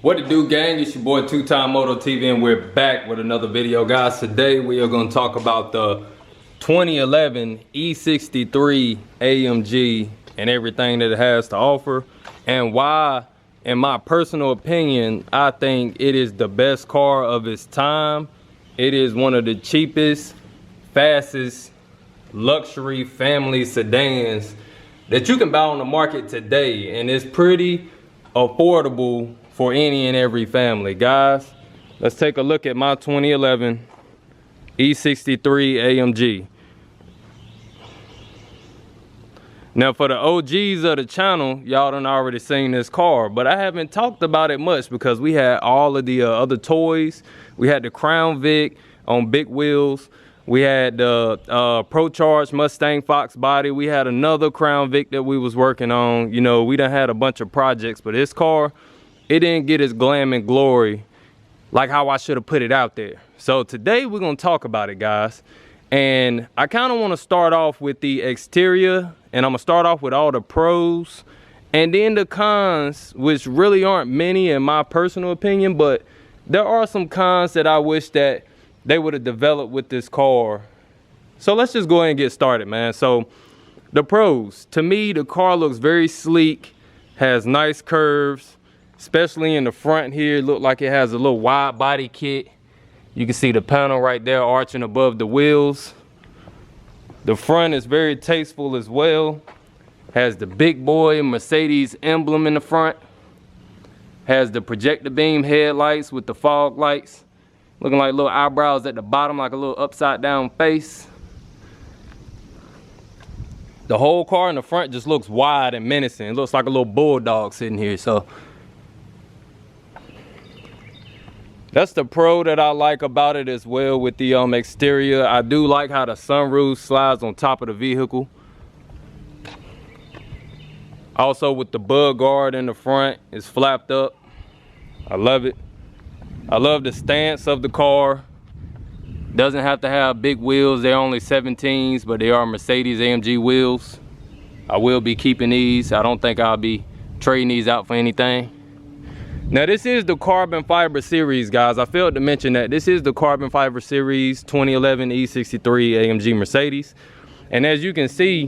What it do, gang? It's your boy Two-Time Moto TV, and we're back with another video, guys. Today we are going to talk about the 2011 E63 Amg and everything that it has to offer, and why, in my personal opinion, I think it is the best car of its time. It is one of the cheapest, fastest luxury family sedans that you can buy on the market today, and it's pretty affordable for any and every family. Guys, let's take a look at my 2011 E63 Amg. Now, for the OGs of the channel, y'all done already seen this car, but I haven't talked about it much because we had all of the other toys. We had the Crown Vic on big wheels. We had the Pro Charge Mustang Fox body. We had another Crown Vic that we was working on. You know, we done had a bunch of projects, but this car, it didn't get its glam and glory like how I should have put it out there. So today we're gonna talk about it, guys. And I kind of want to start off with the exterior, and I'm gonna start off with all the pros and then the cons, which really aren't many in my personal opinion, but there are some cons that I wish that they would have developed with this car. So let's just go ahead and get started, man. So the pros, to me, the car looks very sleek, has nice curves, especially in the front here. It looked like it has a little wide body kit. You can see the panel right there arching above the wheels. The front is very tasteful as well. Has the big boy Mercedes emblem in the front. Has the projector beam headlights with the fog lights. Looking like little eyebrows at the bottom, like a little upside down face. The whole car in the front just looks wide and menacing. It looks like a little bulldog sitting here. So that's the pro that I like about it as well with the exterior. I do like how the sunroof slides on top of the vehicle. Also with the bug guard in the front, it's flapped up. I love it. I love the stance of the car. Doesn't have to have big wheels. They're only 17s, but they are Mercedes AMG wheels. I will be keeping these. I don't think I'll be trading these out for anything. Now, this is the carbon fiber series, guys. I failed to mention that. This is the carbon fiber series 2011 E63 AMG Mercedes. And as you can see,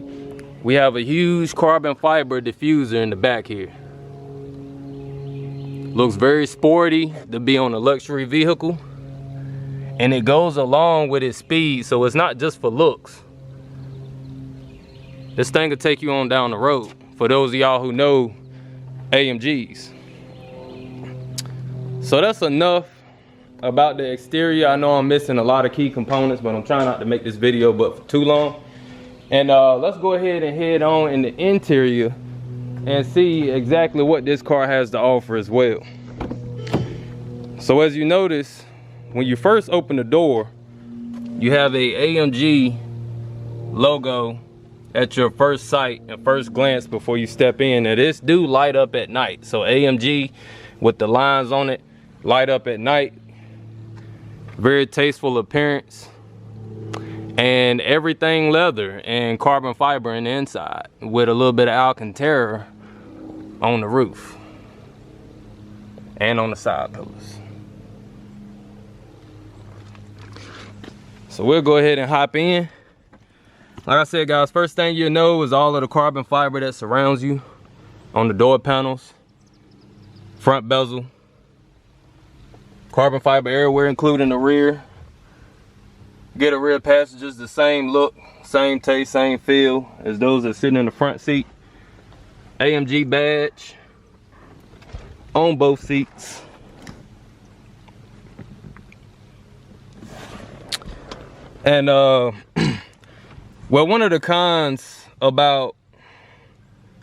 we have a huge carbon fiber diffuser in the back here. Looks very sporty to be on a luxury vehicle. And it goes along with its speed, so it's not just for looks. This thing will take you on down the road, for those of y'all who know AMGs. So that's enough about the exterior. I know I'm missing a lot of key components, but I'm trying not to make this video but for too long. And let's go ahead and head on in the interior and see exactly what this car has to offer as well. So as you notice, when you first open the door, you have a AMG logo at your first sight and first glance before you step in. And this do light up at night. So AMG with the lines on it light up at night. Very tasteful appearance, and everything leather and carbon fiber in the inside with a little bit of Alcantara on the roof and on the side pillars. So we'll go ahead and hop in. Like I said, guys, first thing you'll know is all of the carbon fiber that surrounds you on the door panels, front bezel. Carbon fiber everywhere, including the rear. Get a rear passengers the same look, same taste, same feel as those that sit in the front seat. AMG badge on both seats. And well, one of the cons about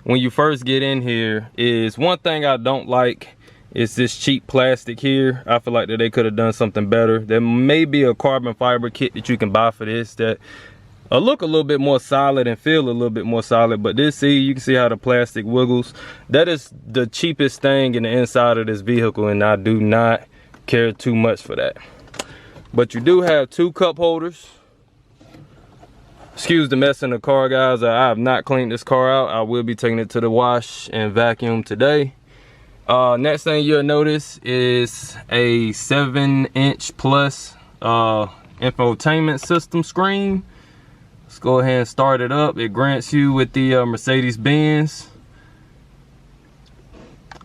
when you first get in here is, one thing I don't like is this cheap plastic here. I feel like that they could have done something better. There may be a carbon fiber kit that you can buy for this that look a little bit more solid and feel a little bit more solid, but this, see, you can see how the plastic wiggles. That is the cheapest thing in the inside of this vehicle, and I do not care too much for that. But you do have two cup holders. Excuse the mess in the car, guys. I have not cleaned this car out. I will be taking it to the wash and vacuum today. Next thing you'll notice is a 7-inch plus infotainment system screen. Let's go ahead and start it up. It grants you with the Mercedes-Benz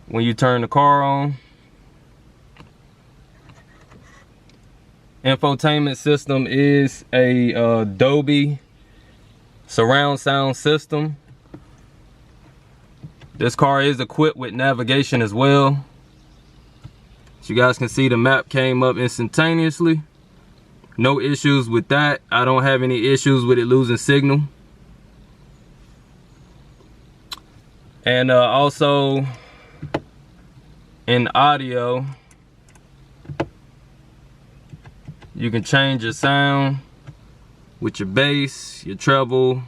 when you turn the car on. Infotainment system is a Dolby surround sound system. This car is equipped with navigation as well. As you guys can see, the map came up instantaneously. No issues with that. I don't have any issues with it losing signal. And also in audio, you can change your sound with your bass, your treble,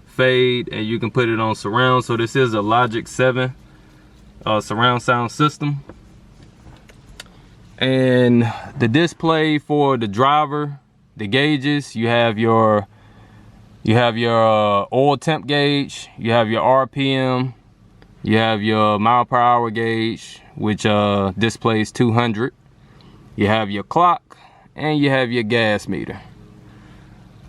fade, and you can put it on surround. So this is a Logic 7 surround sound system. And the display for the driver, the gauges, you have your oil temp gauge, you have your RPM, you have your mile per hour gauge, which displays 200. You have your clock, and you have your gas meter.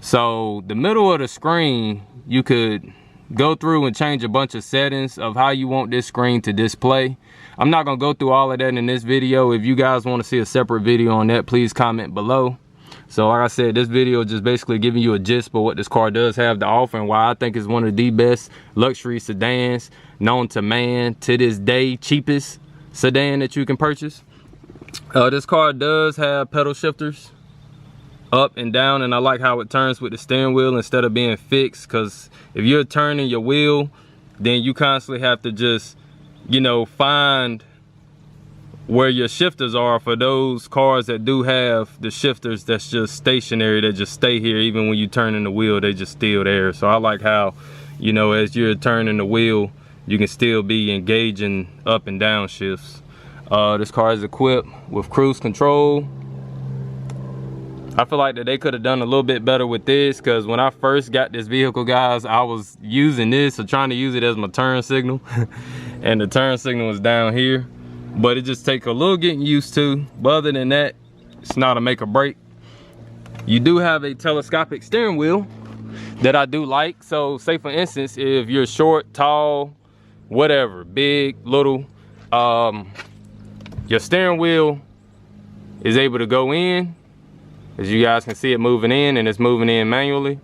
So the middle of the screen, you could go through and change a bunch of settings of how you want this screen to display. I'm not gonna go through all of that in this video. If you guys want to see a separate video on that, please comment below. So like I said, this video is just basically giving you a gist of what this car does have to offer and why I think it's one of the best luxury sedans known to man, to this day, cheapest sedan that you can purchase. This car does have pedal shifters up and down, and I like how it turns with the steering wheel instead of being fixed, because if you're turning your wheel, then you constantly have to just, you know, find where your shifters are. For those cars that do have the shifters that's just stationary, that just stay here even when you turn in the wheel, they just still there. So I like how, you know, as you're turning the wheel, you can still be engaging up and down shifts. This car is equipped with cruise control. I feel like that they could have done a little bit better with this, because when I first got this vehicle, guys, I was using this or trying to use it as my turn signal and the turn signal was down here, but it just takes a little getting used to. But other than that, it's not a make or break. You do have a telescopic steering wheel that I do like. So say for instance, if you're short, tall, whatever, big, little, your steering wheel is able to go in. As you guys can see, it moving in, and it's moving in manually.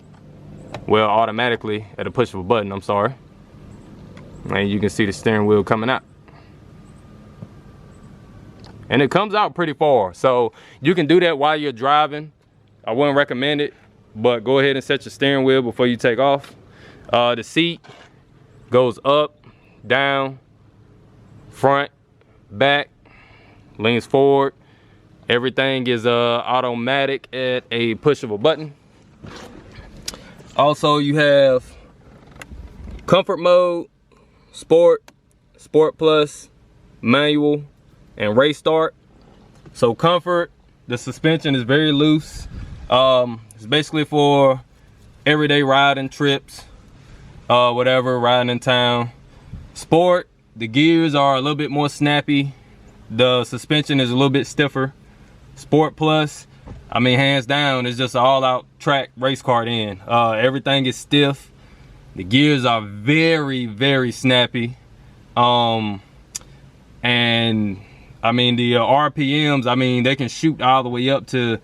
Well, automatically at a push of a button, I'm sorry. And you can see the steering wheel coming out. And it comes out pretty far. So you can do that while you're driving. I wouldn't recommend it, but go ahead and set your steering wheel before you take off. The seat goes up, down, front, back, leans forward. Everything is automatic at a push of a button. Also, you have comfort mode, sport, sport plus, manual, and race start. So comfort, the suspension is very loose. It's basically for everyday riding trips, whatever, riding in town. Sport, the gears are a little bit more snappy. The suspension is a little bit stiffer. Sport plus, I mean, hands down, it's just an all-out track race car in. Everything is stiff. The gears are very, very snappy. And I mean, the RPMs, I mean, they can shoot all the way up to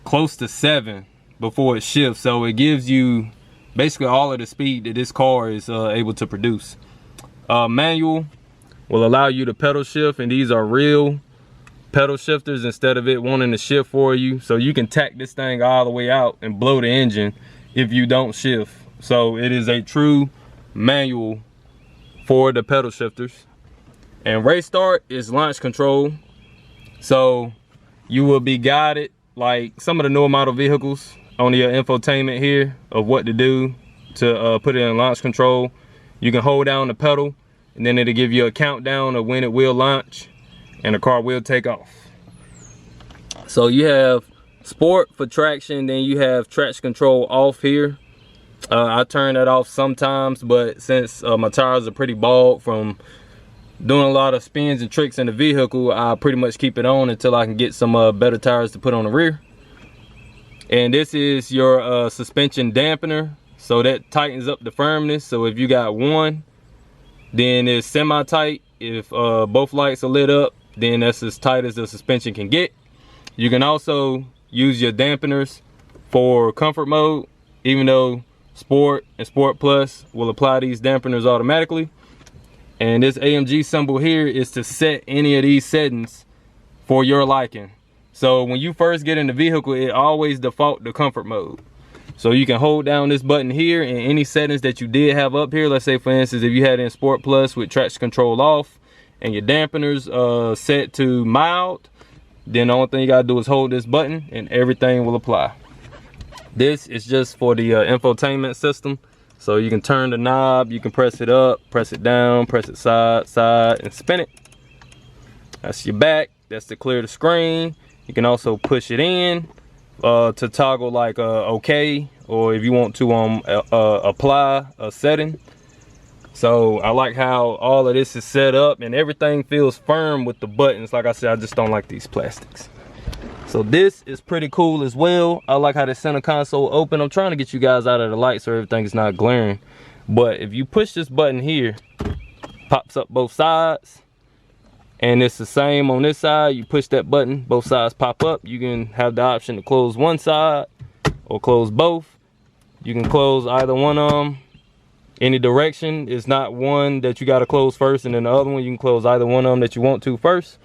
close to 7 before it shifts. So it gives you basically all of the speed that this car is able to produce. Manual will allow you to pedal shift, and these are real pedal shifters instead of it wanting to shift for you. So you can tack this thing all the way out and blow the engine if you don't shift. So it is a true manual for the pedal shifters. And race start is launch control. So you will be guided like some of the newer model vehicles on the infotainment here of what to do to put it in launch control. You can hold down the pedal and then it'll give you a countdown of when it will launch and the car will take off. So you have sport for traction, then you have traction control off here. I turn that off sometimes, but since my tires are pretty bald from doing a lot of spins and tricks in the vehicle, I pretty much keep it on until I can get some better tires to put on the rear. And this is your suspension dampener, so that tightens up the firmness. So if you got one, then it's semi-tight. If both lights are lit up, then that's as tight as the suspension can get. You can also use your dampeners for comfort mode, even though Sport and Sport Plus will apply these dampeners automatically. And this AMG symbol here is to set any of these settings for your liking. So when you first get in the vehicle, it always default to comfort mode. So you can hold down this button here, and any settings that you did have up here, let's say for instance, if you had in Sport Plus with traction control off and your dampeners set to mild, then the only thing you gotta do is hold this button and everything will apply. This is just for the infotainment system. So you can turn the knob, you can press it up, press it down, press it side, side, and spin it. That's your back, that's to clear the screen. You can also push it in to toggle like okay, or if you want to apply a setting. So I like how all of this is set up and everything feels firm with the buttons. Like I said, I just don't like these plastics. So this is pretty cool as well. I like how the center console open. I'm trying to get you guys out of the light so everything is not glaring. But if you push this button here, pops up both sides. And it's the same on this side. You push that button, both sides pop up. You can have the option to close one side or close both. You can close either one of them any direction. It's not one that you got to close first and then the other one. You can close either one of them that you want to first.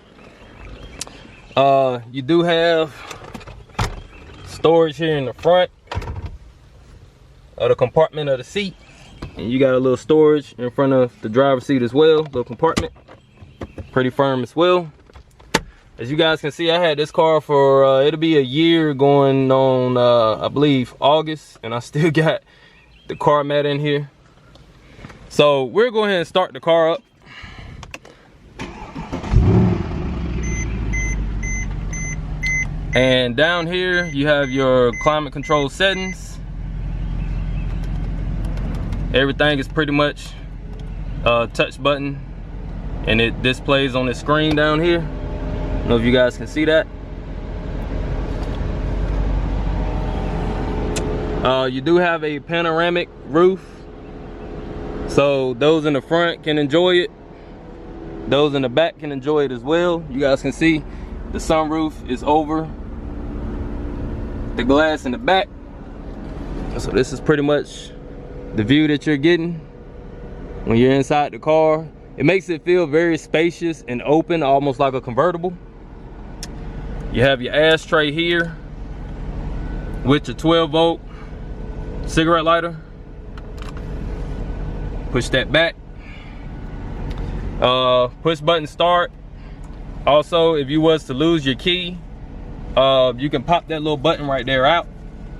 You do have storage here in the front of the compartment of the seat. And you got a little storage in front of the driver's seat as well, little compartment. Pretty firm as well. As you guys can see, I had this car for it'll be a year going on I believe August, and I still got the car mat in here. So we're going ahead and start the car up. And down here you have your climate control settings. Everything is pretty much touch button, and it displays on the screen down here. I don't know if you guys can see that. You do have a panoramic roof, so those in the front can enjoy it. Those in the back can enjoy it as well. You guys can see the sunroof is over the glass in the back. So this is pretty much the view that you're getting when you're inside the car. It makes it feel very spacious and open, almost like a convertible. You have your ashtray here with your 12-volt cigarette lighter. Push that back. Push button start. Also, if you was to lose your key, you can pop that little button right there out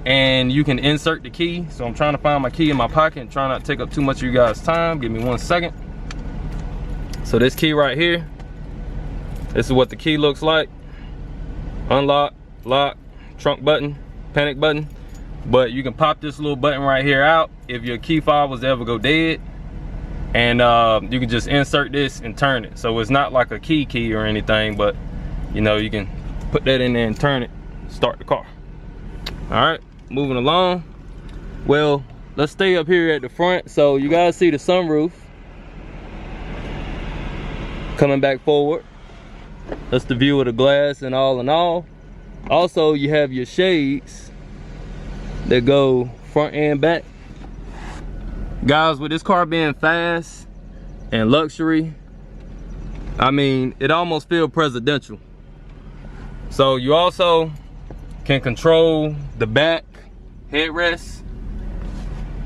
and you can insert the key. So I'm trying to find my key in my pocket and try not to take up too much of you guys' time. Give me 1 second. So this key right here, this is what the key looks like. Unlock, lock, trunk button, panic button. But you can pop this little button right here out if your key fob was to ever go dead. And you can just insert this and turn it. So it's not like a key or anything, but you know, you can put that in there and turn it, start the car. All right, moving along. Well, let's stay up here at the front. So you guys see the sunroof coming back forward. That's the view of the glass and all in all. Also, you have your shades that go front and back. Guys, with this car being fast and luxury, I mean, it almost feels presidential. So you also can control the back headrests,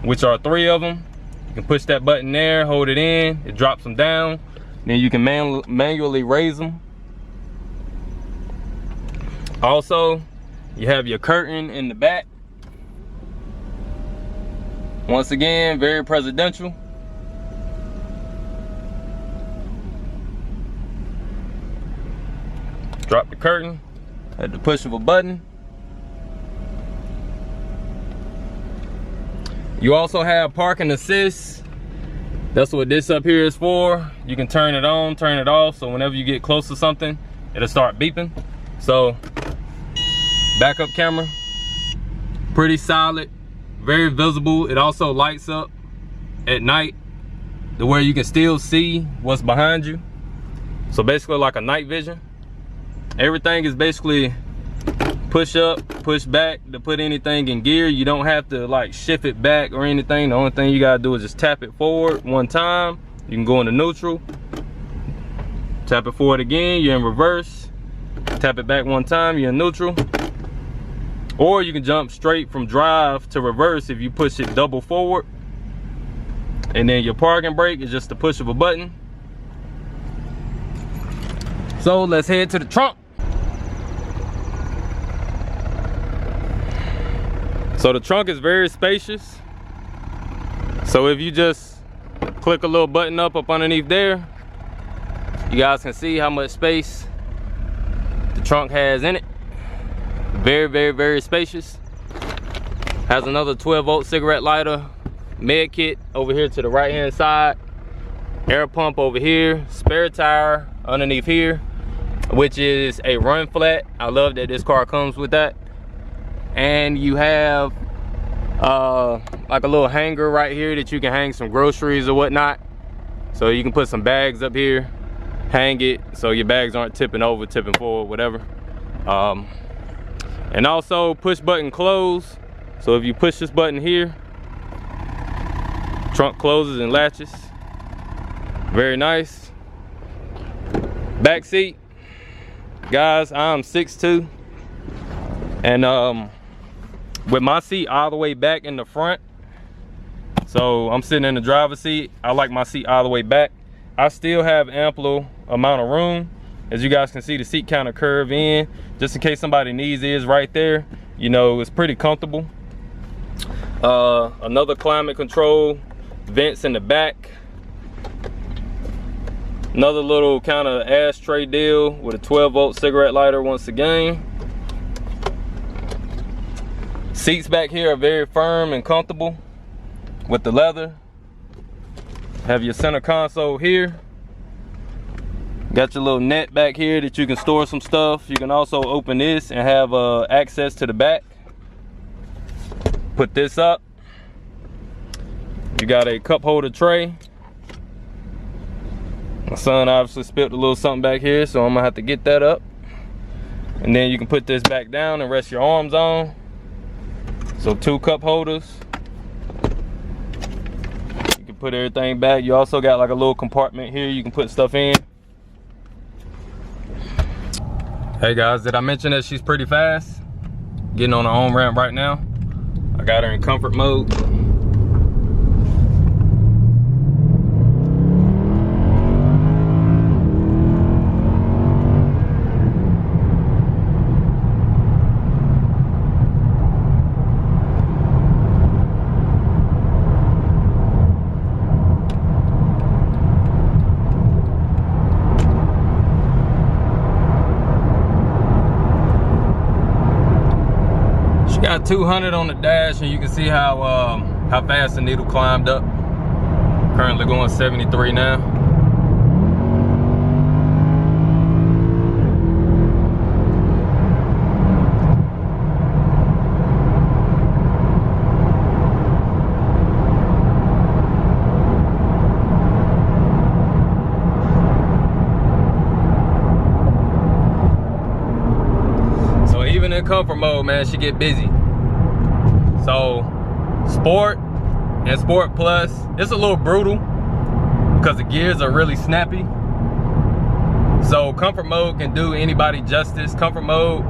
which are 3 of them. You can push that button there, hold it in, it drops them down. Then you can manually raise them. Also, you have your curtain in the back. Once again, very presidential. Drop the curtain at the push of a button. You also have parking assist That's what this up here is for. You can turn it on, turn it off, so whenever you get close to something, it'll start beeping. So, backup camera, pretty solid, very visible. It also lights up at night to where you can still see what's behind you. So basically like a night vision. Everything is basically push up, push back to put anything in gear. You don't have to like shift it back or anything. The only thing you gotta do is just tap it forward one time. You can go into neutral. Tap it forward again, you're in reverse. Tap it back one time, you're in neutral. Or you can jump straight from drive to reverse if you push it double forward. And then your parking brake is just the push of a button. So let's head to the trunk. So the trunk is very spacious. So if you just click a little button up underneath there, you guys can see how much space the trunk has in it. Very, very, very spacious. Has another 12-volt cigarette lighter, med kit over here to the right hand side, air pump over here, spare tire underneath here, which is a run flat. I love that this car comes with that. And you have like a little hanger right here that you can hang some groceries or whatnot. So you can put some bags up here, hang it so your bags aren't tipping over, tipping forward, whatever. And also push button close. So if you push this button here, trunk closes and latches. Very nice. Back seat, guys, I'm 6'2", and with my seat all the way back in the front, so I'm sitting in the driver's seat. I like my seat all the way back. I still have ample amount of room. As you guys can see, the seat kind of curve in, just in case somebody needs it, is right there. You know, it's pretty comfortable. Another climate control vents in the back. Another little kind of ashtray deal with a 12-volt cigarette lighter once again. Seats back here are very firm and comfortable with the leather. Have your center console here. Got your little net back here that you can store some stuff. You can also open this and have access to the back. Put this up. You got a cup holder tray. My son obviously spilled a little something back here, so I'm gonna have to get that up. And then you can put this back down and rest your arms on. So 2 cup holders. You can put everything back. You also got like a little compartment here you can put stuff in. Hey guys, did I mention that she's pretty fast? Getting on the on-ramp right now. I got her in comfort mode. Got 200 on the dash, and you can see how fast the needle climbed up. Currently going 73 now. So even in comfort mode, man, she get busy. So sport and sport plus, it's a little brutal because the gears are really snappy. So comfort mode can do anybody justice. Comfort mode,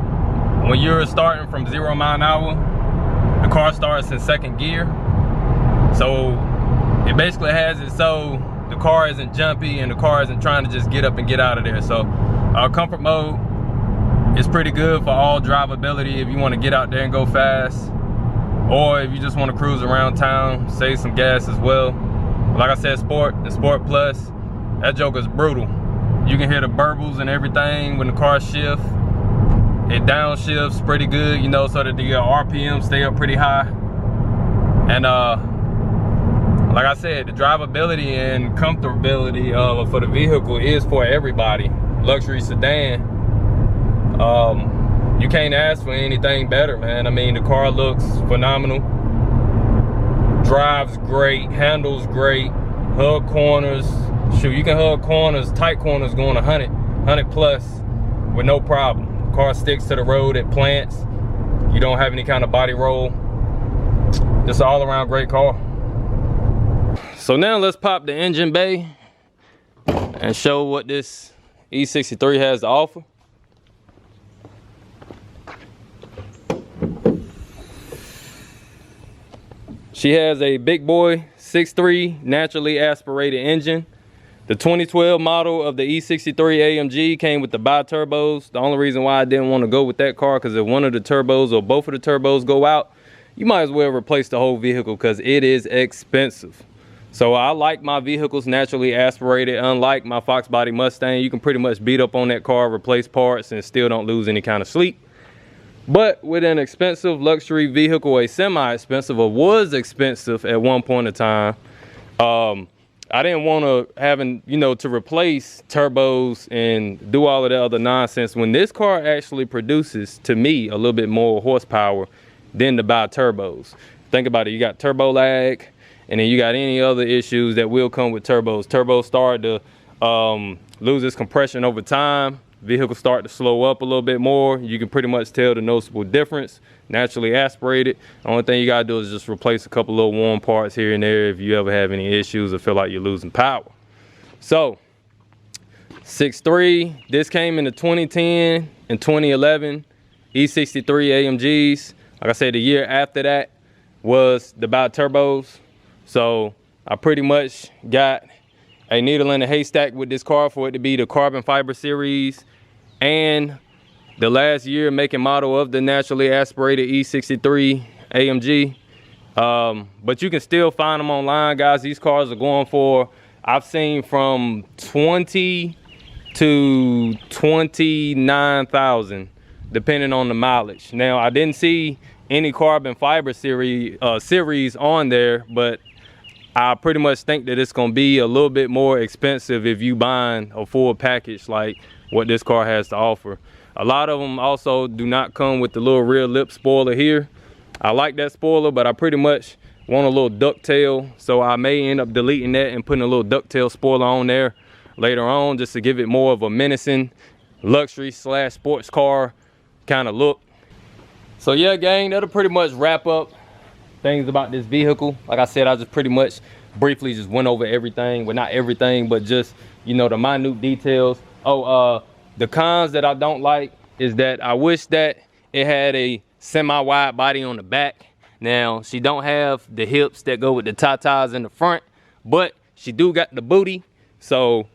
when you're starting from 0 mile an hour, the car starts in 2nd gear. So it basically has it so the car isn't jumpy and the car isn't trying to just get up and get out of there. So comfort mode is pretty good for all drivability if you want to get out there and go fast, or if you just want to cruise around town, save some gas as well. Like I said, sport and sport plus, that joker's brutal. You can hear the burbles and everything when the car shifts. It downshifts pretty good, you know, so that the RPM stay up pretty high. And like I said, the drivability and comfortability for the vehicle is for everybody. Luxury sedan. You can't ask for anything better, man. I mean, the car looks phenomenal. Drives great, handles great, hug corners. Shoot, you can hug corners, tight corners going 100 plus with no problem. Car sticks to the road, it plants. You don't have any kind of body roll. Just an all around great car. So now let's pop the engine bay and show what this E63 has to offer. She has a big boy 6.3 naturally aspirated engine. The 2012 model of the E63 Amg came with the bi-turbos. The only reason why I didn't want to go with that car, because if one of the turbos or both of the turbos go out, you might as well replace the whole vehicle because it is expensive. So I like my vehicles naturally aspirated. Unlike my Fox body Mustang, you can pretty much beat up on that car, replace parts, and still don't lose any kind of sleep. But with an expensive luxury vehicle, a semi-expensive, or was expensive at one point in time, I didn't want to having, you know, to replace turbos and do all of the other nonsense when this car actually produces, to me, a little bit more horsepower than the bi-turbos. Think about it, you got turbo lag, and then you got any other issues that will come with turbos. Turbos start to lose its compression over time. Vehicles start to slow up a little bit more. You can pretty much tell the noticeable difference. Naturally aspirated. The only thing you gotta do is just replace a couple little warm parts here and there if you ever have any issues or feel like you're losing power. So 6.3, this came in the 2010 and 2011 E63 AMGs. Like I said, the year after that was the bi-turbos. So I pretty much got a needle in a haystack with this car for it to be the carbon fiber series and the last year make and model of the naturally aspirated E63 AMG. But you can still find them online, guys. These cars are going for, I've seen from 20 to 29,000 depending on the mileage. Now I didn't see any carbon fiber series on there, but I pretty much think that it's gonna be a little bit more expensive if you buying a full package like what this car has to offer. A lot of them also do not come with the little rear lip spoiler here. I like that spoiler, but I pretty much want a little ducktail, so I may end up deleting that and putting a little ducktail spoiler on there later on, just to give it more of a menacing luxury slash sports car kind of look. So yeah, gang, that'll pretty much wrap up things about this vehicle. Like I said, I just pretty much briefly just went over everything. Well, not everything, but just, you know, the minute details. Oh, the cons that I don't like is that I wish that it had a semi-wide body on the back. Now, she don't have the hips that go with the tatas in the front, but she do got the booty. So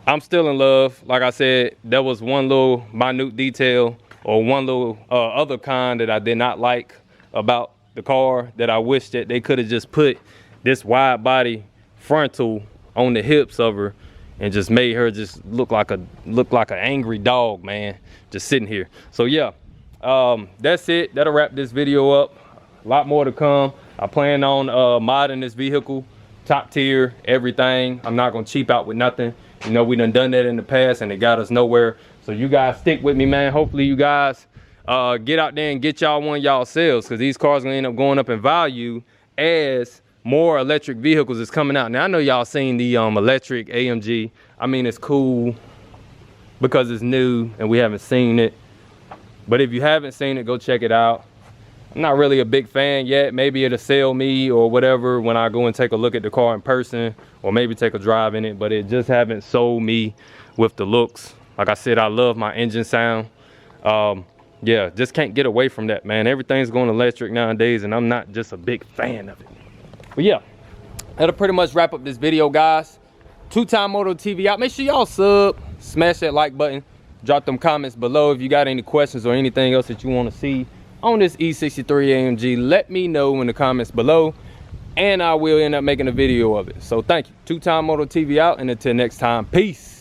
I'm still in love. Like I said, there was one little minute detail or one little other con that I did not like about the car, that I wish that they could have just put this wide body frontal on the hips of her and just made her just look like an angry dog, man, just sitting here. So yeah, that's it. That'll wrap this video up. A lot more to come. I plan on modding this vehicle, top tier, everything. I'm not gonna cheap out with nothing. You know, we done that in the past and it got us nowhere. So you guys stick with me, man. Hopefully you guys get out there and get y'all one y'all selves, because these cars gonna end up going up in value as more electric vehicles is coming out. Now I know y'all seen the electric AMG. I mean, it's cool because it's new and we haven't seen it, but if you haven't seen it, go check it out. I'm not really a big fan yet. Maybe it'll sell me or whatever when I go and take a look at the car in person, or maybe take a drive in it, but it just haven't sold me with the looks. Like I said, I love my engine sound. Yeah, just can't get away from that, man. Everything's going electric nowadays and I'm not just a big fan of it. But yeah, that'll pretty much wrap up this video, guys. Two-Time Moto TV out. Make sure y'all sub, smash that like button, drop them comments below if you got any questions or anything else that you want to see on this E63 AMG. Let me know in the comments below and I will end up making a video of it. So thank you. Two-Time Moto TV out, and until next time, peace.